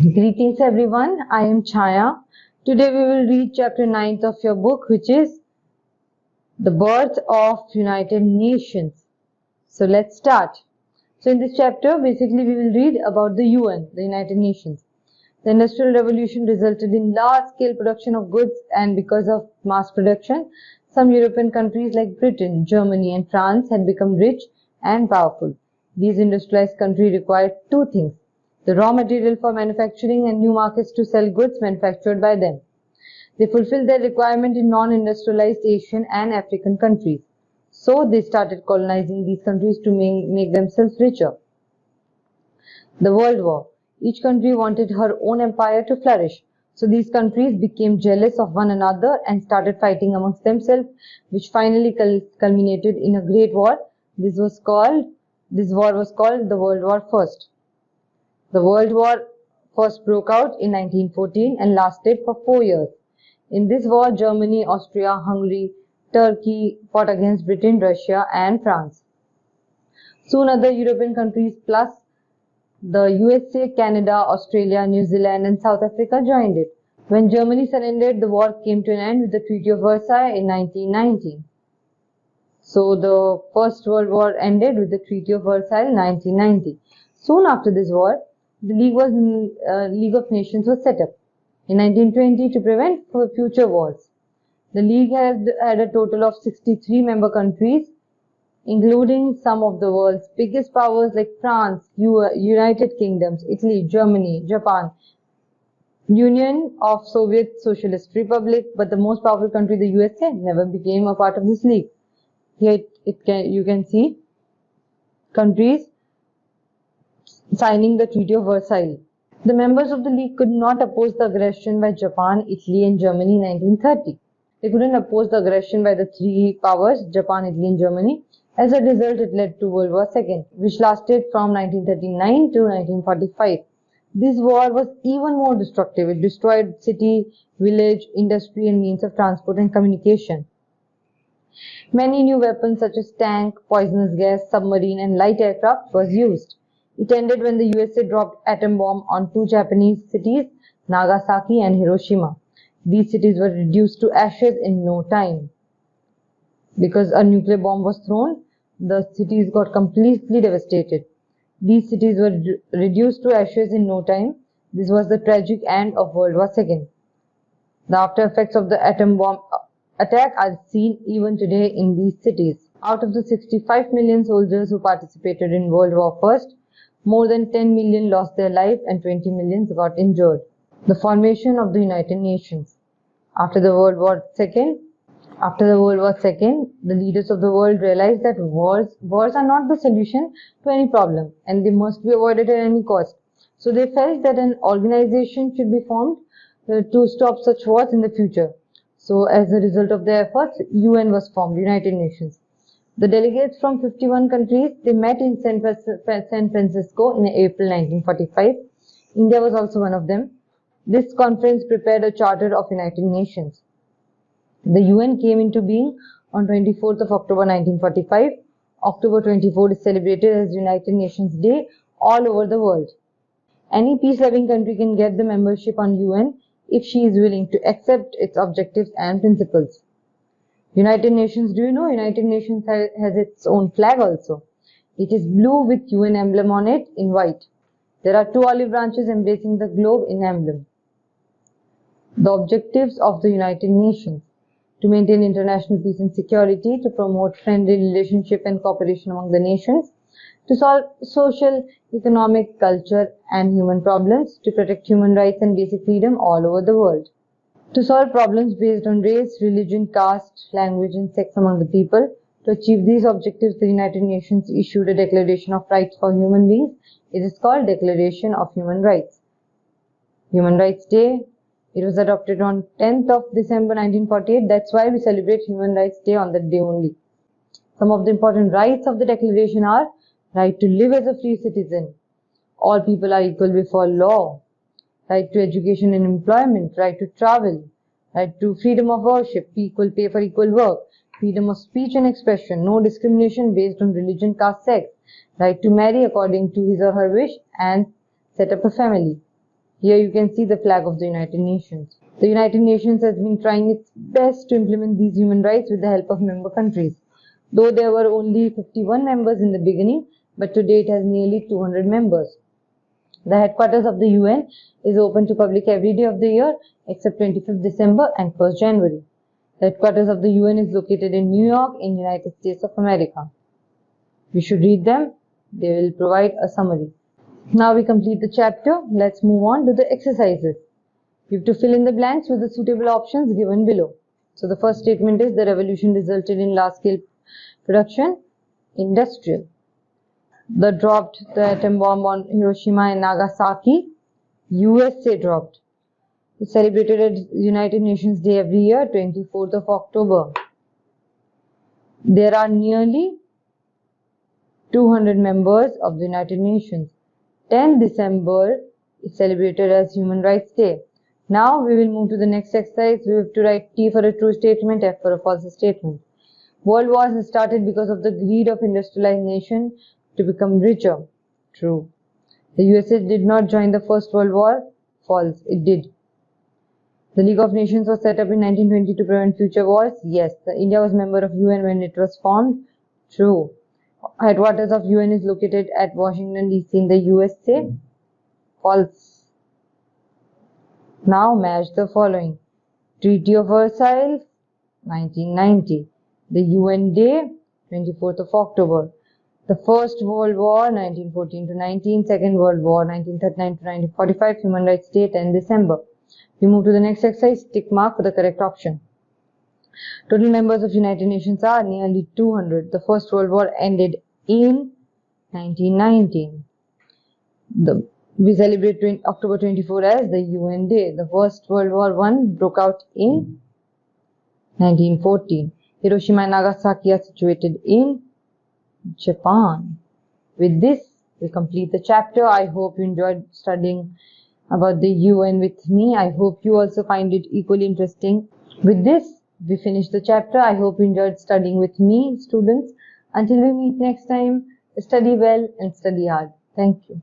Greetings everyone, I am Chaya. Today we will read chapter 9 of your book, which is The Birth of United Nations. So let's start. So in this chapter, basically we will read about the UN, the United Nations. The Industrial Revolution resulted in large-scale production of goods, and because of mass production, some European countries like Britain, Germany and France had become rich and powerful. These industrialized countries required two things: the raw material for manufacturing and new markets to sell goods manufactured by them. They fulfilled their requirement in non-industrialized Asian and African countries. So they started colonizing these countries to make themselves richer. The World War. Each country wanted her own empire to flourish. So these countries became jealous of one another and started fighting amongst themselves, which finally culminated in a great war. This war was called the World War First. The World War first broke out in 1914 and lasted for 4 years. In this war, Germany, Austria, Hungary, Turkey fought against Britain, Russia and France. Soon other European countries plus the USA, Canada, Australia, New Zealand and South Africa joined it. When Germany surrendered, the war came to an end with the Treaty of Versailles in 1919. So the First World War ended with the Treaty of Versailles in 1990. Soon after this war, the League of Nations was set up in 1920 to prevent future wars. The League had a total of 63 member countries, including some of the world's biggest powers like France, United Kingdoms, Italy, Germany, Japan, Union of Soviet Socialist Republic, but the most powerful country, the USA, never became a part of this league. Here you can see countries signing the Treaty of Versailles. The members of the League could not oppose the aggression by Japan, Italy and Germany in 1930. They couldn't oppose the aggression by the three powers, Japan, Italy and Germany. As a result, it led to World War II, which lasted from 1939 to 1945. This war was even more destructive. It destroyed city, village, industry and means of transport and communication. Many new weapons such as tank, poisonous gas, submarine and light aircraft was used. It ended when the USA dropped atom bomb on two Japanese cities, Nagasaki and Hiroshima. These cities were reduced to ashes in no time. Because a nuclear bomb was thrown, the cities got completely devastated. These cities were reduced to ashes in no time. This was the tragic end of World War II. The after effects of the atom bomb attack are seen even today in these cities. Out of the 65 million soldiers who participated in World War I, more than 10 million lost their life and 20 million got injured. The formation of the United Nations. After the World War II, the leaders of the world realized that wars are not the solution to any problem and they must be avoided at any cost. So they felt that an organization should be formed to stop such wars in the future. So as a result of their efforts, UN was formed, United Nations. The delegates from 51 countries, they met in San Francisco in April 1945. India was also one of them. This conference prepared a charter of United Nations. The UN came into being on 24th of October 1945. October 24 is celebrated as United Nations Day all over the world. Any peace-loving country can get the membership on UN if she is willing to accept its objectives and principles. United Nations, do you know United Nations has its own flag also? It is blue with UN emblem on it in white. There are two olive branches embracing the globe in emblem. The objectives of the United Nations: to maintain international peace and security, to promote friendly relationship and cooperation among the nations, to solve social, economic, culture and human problems, to protect human rights and basic freedom all over the world. To solve problems based on race, religion, caste, language and sex among the people. To achieve these objectives, the United Nations issued a Declaration of Rights for Human Beings. It is called Declaration of Human Rights. Human Rights Day. It was adopted on 10th of December 1948. That's why we celebrate Human Rights Day on that day only. Some of the important rights of the Declaration are: right to live as a free citizen. All people are equal before law. Right to education and employment. Right to travel. Right to freedom of worship. Equal pay for equal work. freedom of speech and expression, no discrimination based on religion, caste, sex, right to marry according to his or her wish, and set up a family. Here you can see the flag of the United Nations. The United Nations has been trying its best to implement these human rights with the help of member countries. Though there were only 51 members in the beginning, but today it has nearly 200 members. The headquarters of the UN is open to public every day of the year except 25th December and 1st January. The headquarters of the UN is located in New York in United States of America. We should read them. They will provide a summary. Now we complete the chapter. Let's move on to the exercises. You have to fill in the blanks with the suitable options given below. So the first statement is the revolution resulted in large-scale production, industrial. The dropped the atom bomb on Hiroshima and Nagasaki. USA dropped. It's celebrated at United Nations Day every year, 24th of October. There are nearly 200 members of the United Nations. 10th December is celebrated as Human Rights Day. Now we will move to the next exercise. We have to write T for a true statement, F for a false statement. World wars started because of the greed of industrialized nation to become richer. True. The USA did not join the First World War. False. It did. The League of Nations was set up in 1920 to prevent future wars. Yes. India was member of UN when it was formed. True. Headquarters of UN is located at Washington DC in the USA. False. Now match the following. Treaty of Versailles, 1990. The UN Day, 24th of October. The First World War, 1914 to 19. Second World War, 1939 to 1945. Human Rights Day, 10 December. We move to the next exercise. Tick mark for the correct option. Total members of United Nations are nearly 200. The First World War ended in 1919. We celebrate October 24 as the UN Day. The First World War I broke out in 1914. Hiroshima and Nagasaki are situated in Japan. With this, we complete the chapter. I hope you enjoyed studying about the UN with me. I hope you also find it equally interesting. With this, we finish the chapter. I hope you enjoyed studying with me, students. Until we meet next time, study well and study hard. Thank you.